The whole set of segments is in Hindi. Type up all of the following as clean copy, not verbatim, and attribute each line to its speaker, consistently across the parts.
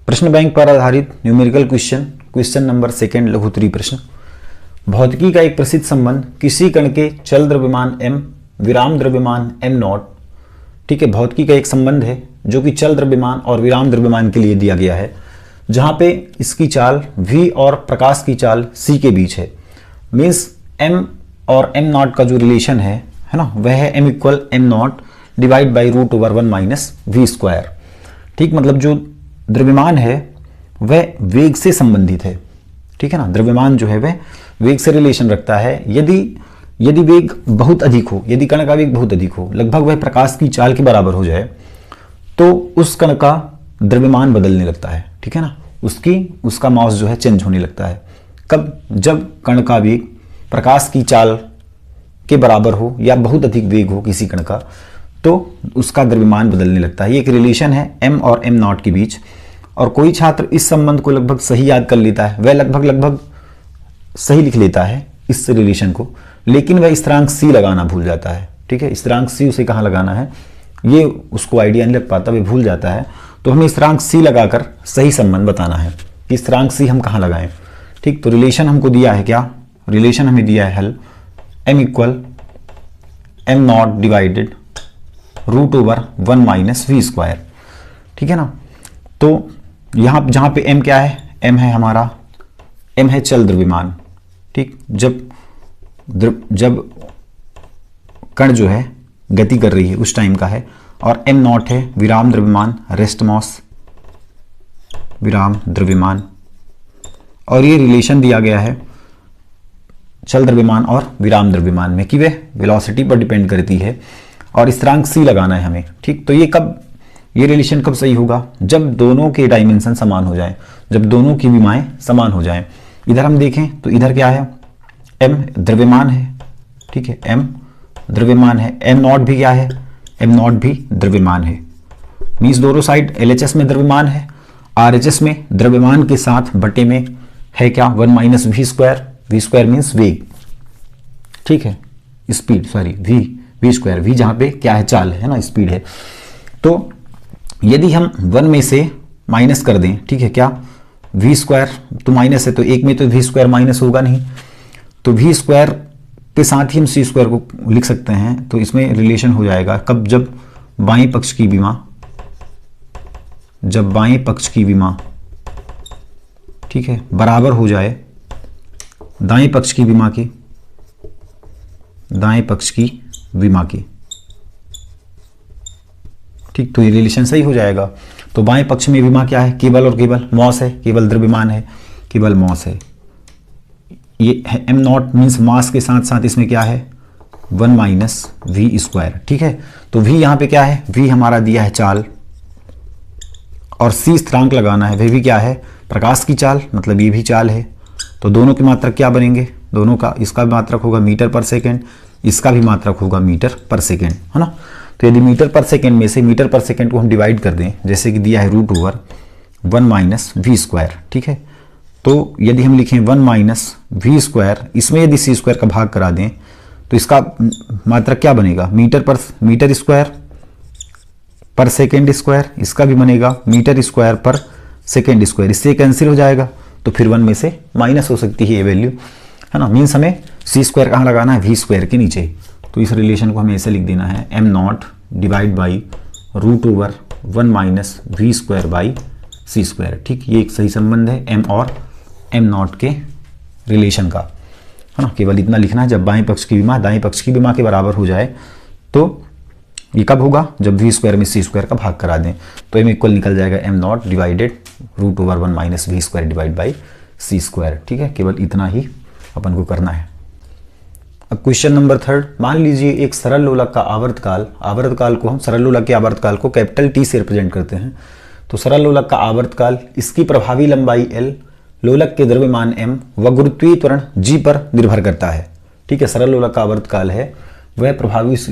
Speaker 1: प्रश्न बैंक पर आधारित न्यूमेरिकल क्वेश्चन नंबर 2 लघुत्तरीय प्रश्न। भौतिकी का एक प्रसिद्ध संबंध किसी कण के चल द्रव्यमान m विराम द्रव्यमान m नॉट, ठीक है, भौतिकी का एक संबंध है जो कि चल द्रव्यमान और विराम द्रव्यमान के लिए दिया गया है, जहां पे इसकी चाल v और प्रकाश की चाल c के बीच है। मीन्स m और m नॉट का जो रिलेशन है ना, वह है m equal m not divide by root over 1 minus V square. ठीक, मतलब जो द्रव्यमान है वह वेग से संबंधित है, ठीक है ना, द्रव्यमान जो है वह वेग से रिलेशन रखता है। यदि वेग बहुत अधिक हो, यदि कण का वेग बहुत अधिक हो, लगभग वह प्रकाश की चाल के बराबर हो जाए, तो उस कण का द्रव्यमान बदलने लगता है, ठीक है ना, उसका मास जो है चेंज होने लगता है। कब? जब कण का वेग प्रकाश की चाल के बराबर हो या बहुत अधिक वेग हो किसी कण का, तो उसका द्रव्यमान बदलने लगता है। ये एक रिलेशन है m और m नॉट के बीच। और कोई छात्र इस संबंध को लगभग सही याद कर लेता है, वह लगभग सही लिख लेता है इस रिलेशन को, लेकिन वह स्थिरांक c लगाना भूल जाता है। ठीक है, स्थिरांक c उसे कहाँ लगाना है ये उसको आइडिया नहीं लग पाता, वह भूल जाता है। तो हमें स्थिरांक c लगाकर सही संबंध बताना है कि स्थिरांक c हम कहाँ लगाएं। ठीक, तो रिलेशन हमको दिया है क्या, रिलेशन हमें दिया है हल m equal m not divided root over 1 minus V square. ठीक है ना, तो यहां जहां पे m क्या है, m है हमारा, m है चल द्रव्यमान। ठीक, जब कण जो है गति कर रही है उस टाइम का है, और m नॉट है विराम द्रव्यमान, रेस्ट मास, विराम द्रव्यमान। और ये रिलेशन दिया गया है चल द्रव्यमान और विराम द्रव्यमान में कि वह वेलोसिटी पर डिपेंड करती है, और स्थिरांक c लगाना है हमें। ठीक, तो ये रिलेशन कब सही होगा, जब दोनों के डायमेंशन समान हो जाएं, जब दोनों की विमाएं समान हो जाएं। इधर हम देखें तो इधर क्या है, m द्रव्यमान है, ठीक है, m द्रव्यमान है, m नॉट भी क्या है, m नॉट भी द्रव्यमान है। मीन्स दोनों साइड LHS में द्रव्यमान है, RHS में द्रव्यमान के साथ बटे में है क्या 1 minus V square. V square means वेग, ठीक है, speed, sorry V square, V जहां पे क्या है, चाल है ना, स्पीड है। तो यदि हम 1 में से माइनस कर दें, ठीक है, क्या वी स्क्वायर तो माइनस है, तो एक में तो वी स्क्वायर माइनस होगा नहीं, तो वी स्क्वायर के साथ ही हम सी स्क्वायर को लिख सकते हैं। तो इसमें रिलेशन हो जाएगा कब, जब बाएं पक्ष की विमा, ठीक है, बराबर हो जाए दाएं पक्ष की विमा की। ठीक, तो ये रिलेशन सही हो जाएगा। तो बाएं पक्ष में विमा क्या है, केवल और केवल मॉस है, केवल द्रव्यमान है, केवल मॉस है। ये m नॉट मीन्स मास के साथ साथ इसमें क्या है 1 माइनस वी स्क्वायर। ठीक है, तो v यहां पे क्या है, v हमारा दिया है चाल, और c स्थिरांक लगाना है, वह भी क्या है प्रकाश की चाल, मतलब ये भी चाल है। तो दोनों के मात्रक क्या बनेंगे, दोनों का, इसका भी मात्रक होगा मीटर पर सेकेंड, इसका भी मात्रक होगा मीटर पर सेकेंड, है ना। तो यदि मीटर पर सेकेंड में से मीटर पर सेकेंड को हम डिवाइड कर दें, जैसे कि दिया है root over 1 minus V square, ठीक है, तो यदि हम लिखें 1 माइनस वी स्क्वायर, इसमें यदि सी स्क्वायर का भाग करा दें तो इसका मात्रक क्या बनेगा, मीटर स्क्वायर पर सेकेंड स्क्वायर, इसका भी बनेगा मीटर स्क्वायर पर सेकेंड स्क्वायर, इससे कैंसिल हो जाएगा, तो फिर 1 में से माइनस हो सकती है ये वैल्यू, है ना। मीन्स हमें सी स्क्वायर कहाँ लगाना है, वी स्क्वायर के नीचे। तो इस रिलेशन को हमें ऐसे लिख देना है m not divide by root over 1 minus V square by C square. ठीक, ये एक सही संबंध है m और m नॉट के रिलेशन का, है ना। केवल इतना लिखना है, जब बाएं पक्ष की विमा दाएं पक्ष की विमा के बराबर हो जाए, तो ये कब होगा, जब वी स्क्वायर में सी स्क्वायर का भाग करा दें, तो m इक्वल निकल जाएगा m not divided root over 1 minus V square divide by C square. ठीक है, केवल इतना ही अपन को करना है। अब क्वेश्चन नंबर 3, मान लीजिए एक सरल लोलक का आवर्तकाल को हम सरल लोलक के आवर्तकाल को कैपिटल T से रिप्रेजेंट करते हैं। तो सरल लोलक का आवर्तकाल, इसकी प्रभावी लंबाई L, लोलक के द्रव्यमान m व गुरुत्वीय त्वरण g पर निर्भर करता है। ठीक है, सरल लोलक का आवर्तकाल है वह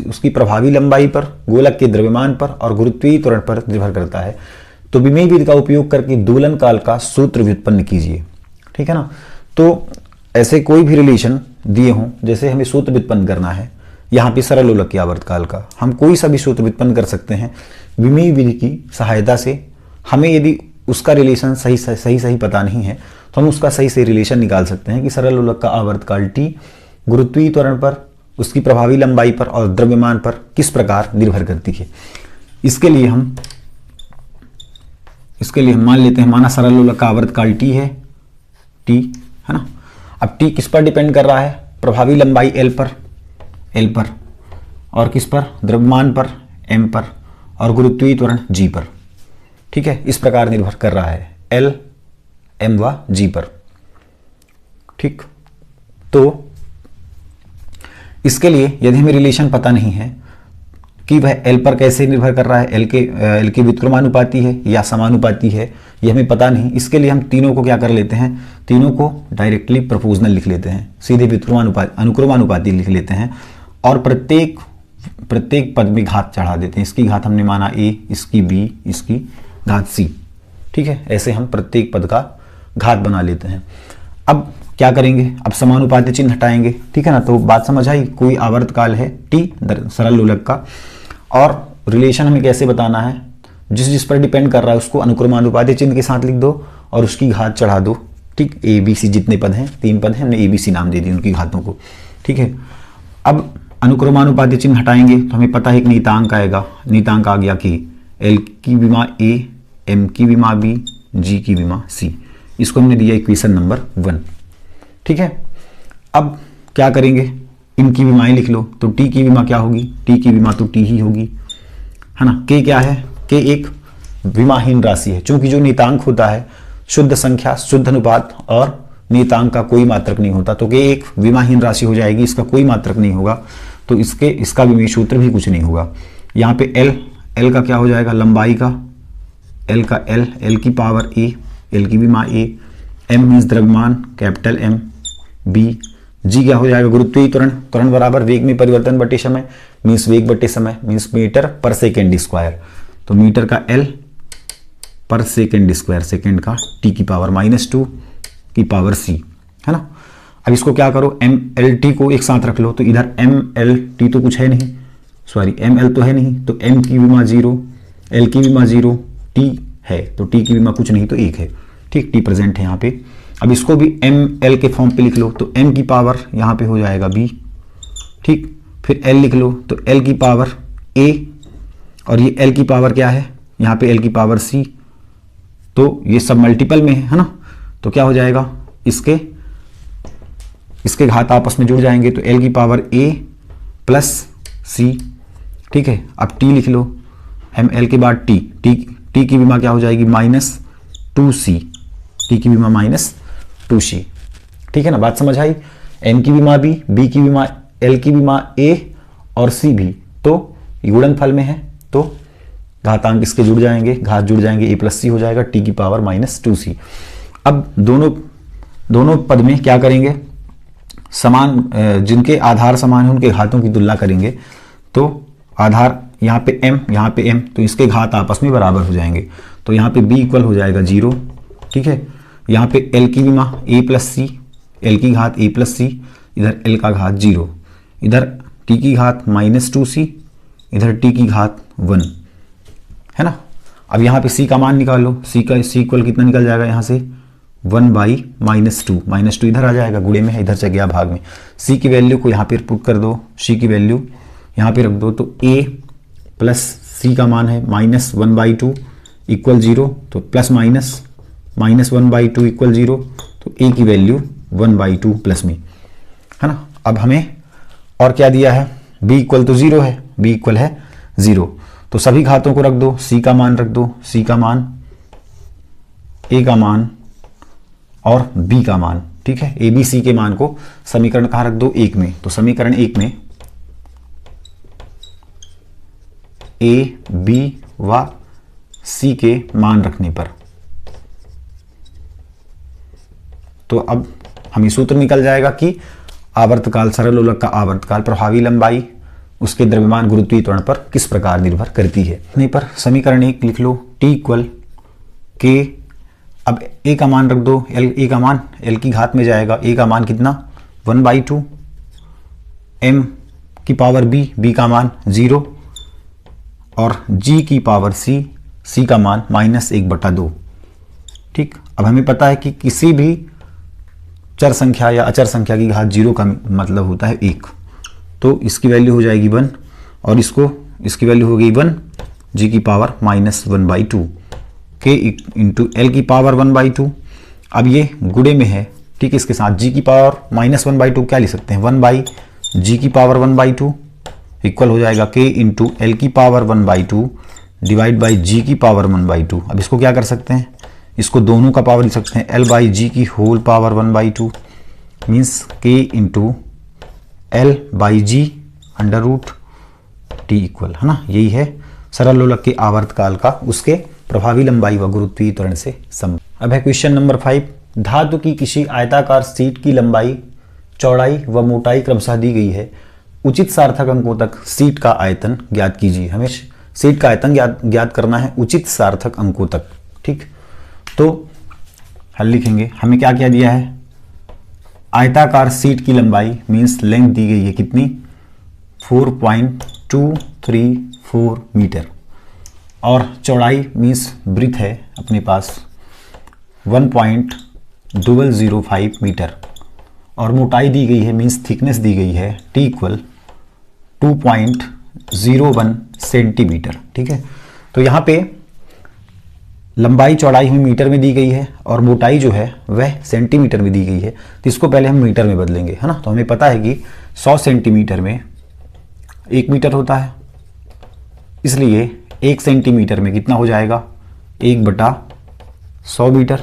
Speaker 1: उसकी प्रभावी लंबाई पर, गोलक के द्रव्यमान पर और गुरुत्वीय त्वरण पर निर्भर करता है। तो विमेय विधि का उपयोग करके दोलन काल का सूत्र व्युत्पन्न कीजिए। ठीक है ना, तो ऐसे कोई भी रिलेशन दिए हों, जैसे हमें सूत्र व्युत्पन्न करना है, यहाँ पे सरल लोलक के आवर्तकाल का हम कोई सा भी सूत्र व्युत्पन्न कर सकते हैं विमेय विधि की सहायता से। हमें यदि उसका रिलेशन सही पता नहीं है, तो हम उसका सही से रिलेशन निकाल सकते हैं कि सरल लोलक का आवर्तकाल t गुरुत्वीय त्वरण पर, उसकी प्रभावी लंबाई पर और द्रव्यमान पर किस प्रकार निर्भर करती है। इसके लिए हम मान लेते हैं, माना सरल लोलक का आवर्तकाल t है, है ना। अब t किस पर डिपेंड कर रहा है, प्रभावी लंबाई l पर, और किस पर, द्रव्यमान पर m पर, और गुरुत्वीय त्वरण g पर। ठीक है, इस प्रकार निर्भर कर रहा है l, m व g पर। ठीक, तो इसके लिए यदि हमें रिलेशन पता नहीं है कि वह l पर कैसे निर्भर कर रहा है, l के व्युत्क्रमानुपाती है या समानुपाती है, ये हमें पता नहीं। इसके लिए हम तीनों को क्या कर लेते हैं, तीनों को डायरेक्टली प्रोपोर्शनल लिख लेते हैं, सीधे अनुक्रमानुपाती लिख लेते हैं, और प्रत्येक पद में घात चढ़ा देते हैं। इसकी घात हमने माना a, इसकी b, इसकी घात c। ठीक है, ऐसे हम प्रत्येक पद का घात बना लेते हैं। अब क्या करेंगे, अब समानुपाती चिन्ह हटाएंगे। ठीक है ना, तो बात समझ आई। कोई आवर्तकाल है t सरल लोलक का, और रिलेशन हमें कैसे बताना है, जिस पर डिपेंड कर रहा है उसको अनुक्रमानुपाती चिन्ह के साथ लिख दो और उसकी घात चढ़ा दो। ठीक, a b c जितने पद हैं, 3 पद हैं, हमने a b c नाम दे दिए उनकी घातों को। ठीक है, अब अनुक्रमानुपाती चिन्ह हटाएंगे तो हमें पता है एक नियतांक आएगा। नियतांक आ गया कि l की विमा a, m की विमा b, g की विमा c। इसको हमने दिया इक्वेशन नंबर 1। ठीक है, अब क्या करेंगे, इनकी विमाएं लिख लो। तो t की विमा क्या होगी, t की विमा तो t ही होगी, है ना। k क्या है, k एक विमाहीन राशि है। चूंकि जो नियतांक होता है शुद्ध संख्या, शुद्ध अनुपात और नियतांक का कोई मात्रक नहीं होता, तो k एक विमाहीन राशि हो जाएगी, इसका कोई मात्रक नहीं होगा, तो इसका विमीय सूत्र भी कुछ नहीं होगा। यहाँ पे l का क्या हो जाएगा, लंबाई का l का l की पावर a, l की विमा a, m मीन्स द्रव्यमान कैपिटल M, b, g क्या हो जाएगा, गुरुत्वीय त्वरण बराबर वेग में परिवर्तन बटे समय, मीन्स वेग बटे समय, मीन्स मीटर पर सेकेंड स्क्वायर। तो मीटर का l पर सेकेंड स्क्वायर, सेकेंड का t की पावर -2 की पावर c, है ना। अब इसको क्या करो, mlt को एक साथ रख लो, तो इधर mlt तो कुछ है नहीं, सॉरी ml तो है नहीं, तो m की विमा 0, l की विमा 0, t है तो t की विमा कुछ नहीं तो 1 है। ठीक, t प्रेजेंट है यहाँ पे। अब इसको भी ml के फॉर्म पे लिख लो, तो m की पावर यहाँ पे हो जाएगा b। ठीक, फिर l लिख लो, तो l की पावर a, और ये l की पावर क्या है, यहाँ पे l की पावर c, तो ये सब मल्टीपल में है ना। तो क्या हो जाएगा, इसके घात आपस में जुड़ जाएंगे, तो l की पावर a प्लस c। ठीक है, अब t लिख लो, ml के बाद t की विमा क्या हो जाएगी, -2c, t की विमा -2c। ठीक है ना, बात समझ आई। m की विमा b की विमा l की विमा a और c भी तो गुणनफल में है, तो घातांक इसके जुड़ जाएंगे, घात जुड़ जाएंगे, a प्लस c हो जाएगा, t की पावर -2c। अब दोनों पद में क्या करेंगे, समान, जिनके आधार समान है उनके घातों की तुलना करेंगे। तो आधार यहाँ पे m, यहाँ पे m, तो इसके घात आपस में बराबर हो जाएंगे, तो यहाँ पे b इक्वल हो जाएगा 0। ठीक है, यहाँ पे l की विमा a प्लस c, l की घात a प्लस c, इधर l का घात 0, इधर t की घात -2c, इधर t की घात 1, है ना। अब यहाँ पे c का मान निकाल लो, c इक्वल कितना निकल जाएगा, यहाँ से 1/-2, -2 इधर आ जाएगा, गुणे में है, इधर से गया भाग में। c की वैल्यू को यहाँ पे पुट कर दो, c की वैल्यू यहाँ पे रख दो, तो a प्लस c का मान है -1/2 इक्वल 0, तो प्लस -1/2 इक्वल 0, तो a की वैल्यू 1/2 प्लस में, है ना। अब हमें और क्या दिया है, b इक्वल तो 0 है, b इक्वल है 0, तो सभी घातों को रख दो, c का मान रख दो, c का मान, a का मान और b का मान। ठीक है, a b c के मान को समीकरण कहाँ रख दो, 1 में। तो समीकरण 1 में a b व c के मान रखने पर, तो अब हमें सूत्र निकल जाएगा कि आवर्तकाल, सरल लोलक का आवर्तकाल, प्रभावी लंबाई, उसके द्रव्यमान, गुरुत्वीय त्वरण पर किस प्रकार निर्भर करती है। नहीं पर समीकरण 1 लिख लो, t इक्वल k, अब a का मान रख दो, a का मान l की घात में जाएगा, a का मान कितना 1/2, m की पावर b का मान 0, और g की पावर c का मान -1/2। ठीक, अब हमें पता है कि किसी भी चर संख्या या अचर संख्या की घात 0 का मतलब होता है 1, तो इसकी वैल्यू हो जाएगी 1 और इसकी वैल्यू हो गई 1 जी की पावर -1/2 के इंटू एल की पावर 1/2। अब ये गुणे में है, ठीक है, इसके साथ जी की पावर -1/2 क्या लिख सकते हैं 1/जी की पावर 1/2 इक्वल हो जाएगा के इंटू एल की पावर 1/2 डिवाइड बाई जी की पावर 1/2। अब इसको क्या कर सकते हैं, इसको दोनों का पावर लिख सकते हैं L/G की होल पावर 1/2 मीन्स के into L/G under root T equal, है ना, यही है सरल लोलक के आवर्तकाल का उसके प्रभावी लंबाई व गुरुत्वीय त्वरण से संबंध। अब है क्वेश्चन नंबर 5, धातु की किसी आयताकार शीट की लंबाई, चौड़ाई व मोटाई क्रमशः दी गई है, उचित सार्थक अंकों तक शीट का आयतन ज्ञात कीजिए। हमें शीट का आयतन ज्ञात करना है उचित सार्थक अंकों तक, ठीक। तो हल लिखेंगे, हमें क्या क्या दिया है, आयताकार शीट की लंबाई मीन्स लेंथ दी गई है कितनी 4.234 मीटर और चौड़ाई मीन्स ब्रीथ है अपने पास 1.005 मीटर और मोटाई दी गई है मीन्स थिकनेस दी गई है टी इक्वल 2.01 सेंटीमीटर, ठीक है। तो यहाँ पे लंबाई चौड़ाई हमें मीटर में दी गई है और मोटाई जो है वह सेंटीमीटर में दी गई है, तो इसको पहले हम मीटर में बदलेंगे, है ना। तो हमें पता है कि 100 सेंटीमीटर में 1 मीटर होता है, इसलिए 1 सेंटीमीटर में कितना हो जाएगा 1/100 मीटर।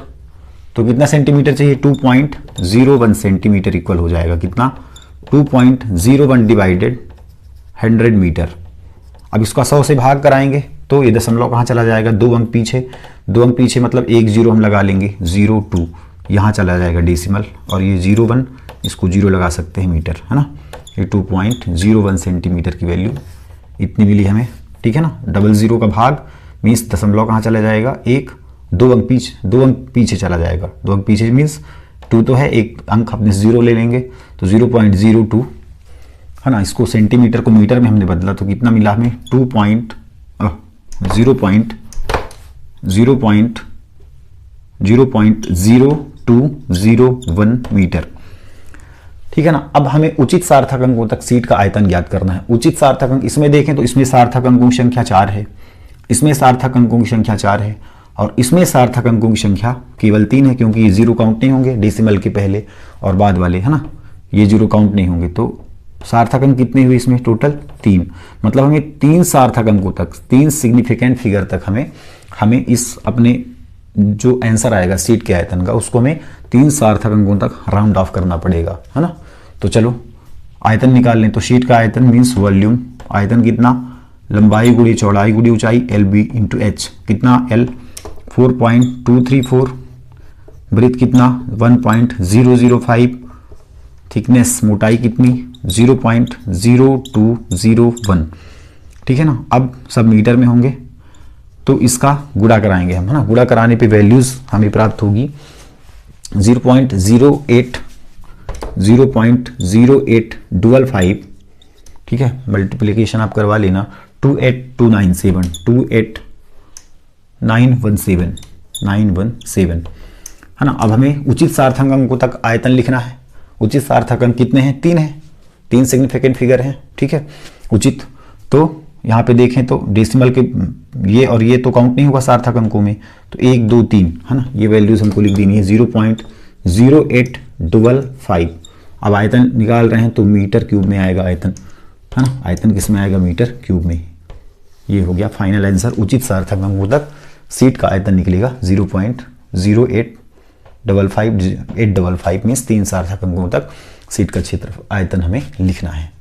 Speaker 1: तो कितना सेंटीमीटर चाहिए 2.01 सेंटीमीटर इक्वल हो जाएगा कितना 2.01 डिवाइडेड 100 मीटर। अब इसका 100 से भाग कराएंगे तो ये दशमलव कहाँ चला जाएगा, 2 अंक पीछे मतलब 1 0 हम लगा लेंगे 0.2 यहाँ चला जाएगा डेसिमल और ये 0.1 इसको 0 लगा सकते हैं मीटर, है ना। ये 2.01 सेंटीमीटर की वैल्यू इतनी मिली हमें, ठीक है ना। 00 का भाग मीन्स दशमलव कहाँ चला जाएगा 1, 2 अंक पीछे चला जाएगा, 2 अंक पीछे मीन्स 2 तो है, 1 अंक अपने 0 ले लेंगे तो 0.02, है ना। इसको सेंटीमीटर को मीटर में हमने बदला तो कितना मिला हमें 0.0201 मीटर, ठीक है ना। अब हमें उचित सार्थक अंकों तक शीट का आयतन ज्ञात करना है। उचित सार्थक अंक इसमें देखें तो इसमें सार्थक अंकों की संख्या 4 है, इसमें सार्थक अंकों की संख्या 4 है और इसमें सार्थक अंकों की संख्या केवल 3 है क्योंकि ये 0 काउंट नहीं होंगे डेसिमल के पहले और बाद वाले, है ना, ये 0 काउंट नहीं होंगे। तो सार्थक अंक कितने हुए इसमें टोटल 3, मतलब हमें 3 सार्थक अंकों तक 3 सिग्निफिकेंट फिगर तक हमें इस अपने जो आंसर आएगा शीट के आयतन का उसको हमें 3 सार्थक अंकों तक राउंड ऑफ करना पड़ेगा, है ना। तो चलो आयतन निकाल लें। तो शीट का आयतन मीन्स वॉल्यूम, आयतन कितना लंबाई गुड़ी चौड़ाई गुड़ी ऊंचाई LB इंटू एच कितना L 4.234, ब्रीथ कितना 1.005, थिकनेस मोटाई कितनी 0.0201, ठीक है ना। अब सब मीटर में होंगे तो इसका गुणा कराएंगे हम, है ना। गुणा कराने पे वैल्यूज हमें प्राप्त होगी 0.0825, ठीक है। मल्टीप्लिकेशन आप करवा लेना 28917 है ना। अब हमें उचित सार्थक अंकों तक आयतन लिखना है। उचित सार्थक अंक कितने हैं 3 हैं, 3 सिग्निफिकेंट फिगर हैं, ठीक है। उचित तो यहाँ पे देखें तो डेसिमल के ये और ये तो काउंट नहीं होगा सार्थक अंकों में, तो 1 2 3, है ना, ये वैल्यूज हमको लिख देनी है 0.0825। अब आयतन निकाल रहे हैं तो मीटर क्यूब में आएगा आयतन, है ना। आयतन किस में आएगा मीटर क्यूब में। ये हो गया फाइनल आंसर, उचित सार्थक अंकों तक शीट का आयतन निकलेगा 0.0855 मीन्स 3 सार्थक अंकों तक शीट का क्षेत्र आयतन हमें लिखना है।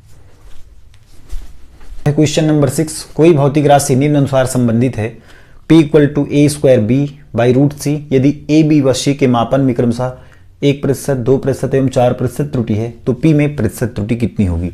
Speaker 1: क्वेश्चन नंबर 6, कोई भौतिक राशि निम्नानुसार संबंधित है P = a²b/√c यदि a, b व c के मापन में क्रमशः 1%, 2% एवं 4% त्रुटि है तो P में प्रतिशत त्रुटि कितनी होगी।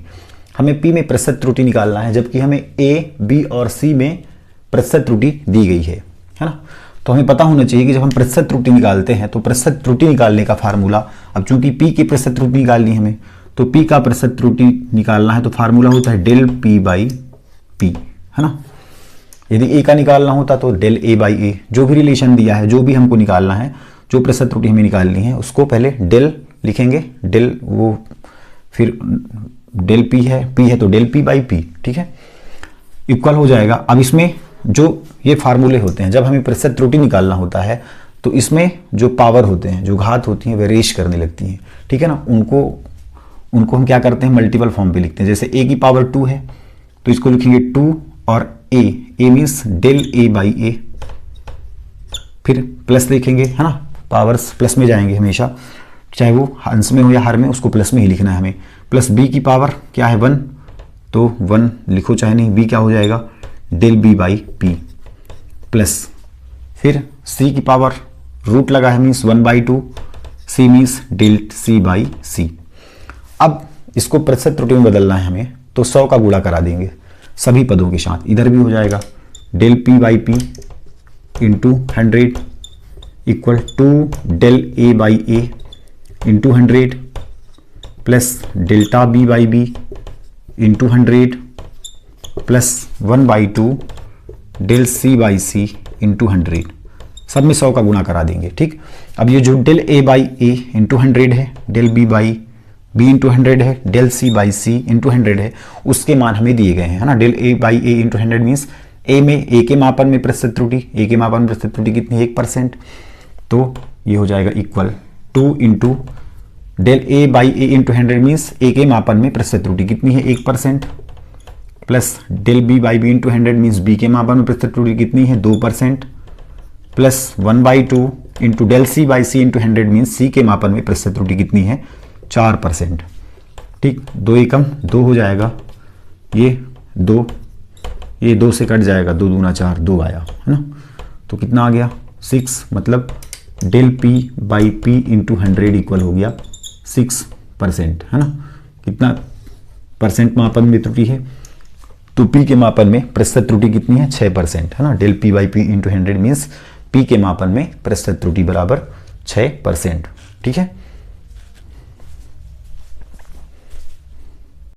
Speaker 1: हमें P में प्रतिशत त्रुटि निकालना है जबकि हमें A, B और C में प्रतिशत त्रुटि दी गई है ना। तो हमें पता होना चाहिए कि जब हम प्रतिशत त्रुटि निकालते हैं तो प्रतिशत त्रुटि निकालने का फार्मूला, अब चूंकि P की प्रतिशत त्रुटि निकालनी हमें तो P का प्रतिशत त्रुटि निकालना है तो फार्मूला होता है del P/P, है ना। यदि ए का निकालना होता तो डेल ए बाई ए, जो भी रिलेशन दिया है, जो भी हमको निकालना है, जो प्रतिशत त्रुटि हमें निकालनी है, उसको पहले डेल लिखेंगे, डेल वो फिर डेल पी है तो डेल पी बाई पी, ठीक है, इक्वल हो जाएगा। अब इसमें जो ये फार्मूले होते हैं, जब हमें प्रतिशत त्रुटि निकालना होता है तो इसमें जो पावर होते हैं, जो घात होती हैं, वे रेश करने लगती हैं, ठीक है ना। उनको हम क्या करते हैं, मल्टीपल फॉर्म पे लिखते हैं। जैसे a की पावर 2 है तो इसको लिखेंगे 2 और a means del a by A, फिर प्लस लिखेंगे, है ना, पावर्स प्लस में जाएंगे हमेशा, चाहे वो अंश में हो या हर में, उसको प्लस में ही लिखना है हमें। प्लस b की पावर क्या है 1, तो 1 लिखो चाहे नहीं, b क्या हो जाएगा del b by P, plus फिर c की पावर रूट लगा है means 1/2, c means del c by C. अब इसको प्रतिशत त्रुटि में बदलना है हमें, तो 100 का गुणा करा देंगे सभी पदों के साथ, इधर भी हो जाएगा del p by P into 100 equal to del a by A into 100 plus delta b by B into 100 plus 1/2 del c by C into 100, सब में 100 का गुणा करा देंगे, ठीक। अब ये जो del a by A into 100 है, del b by b into 100 है, del c by c into 100 है, उसके मान हमें दिए गए हैं, है ना। Del a by A into 100 means a में, a के मापन में प्रतिशत त्रुटि, a के मापन में प्रतिशत त्रुटि कितनी है 1%, तो ये हो जाएगा equal 2 into del a by A into 100 means a के मापन में प्रतिशत त्रुटि कितनी है 1%, plus del b by B into 100 means b के मापन में प्रतिशत त्रुटि कितनी है 2%, plus 1/2 into del c by C into 100 means c के मापन में प्रतिशत त्रुटि कितनी है 4%, ठीक। 2 एकम 2 हो जाएगा, ये 2 से कट जाएगा, 2 दूना 4, 2 आया, है ना। तो कितना आ गया 6, मतलब del p by P into 100 equal हो गया 6%, है ना। कितना परसेंट मापन में त्रुटि है, तो p के मापन में प्रतिशत त्रुटि कितनी है 6%, है ना। Del p by P into 100 means p के मापन में प्रतिशत त्रुटि बराबर 6%, ठीक है।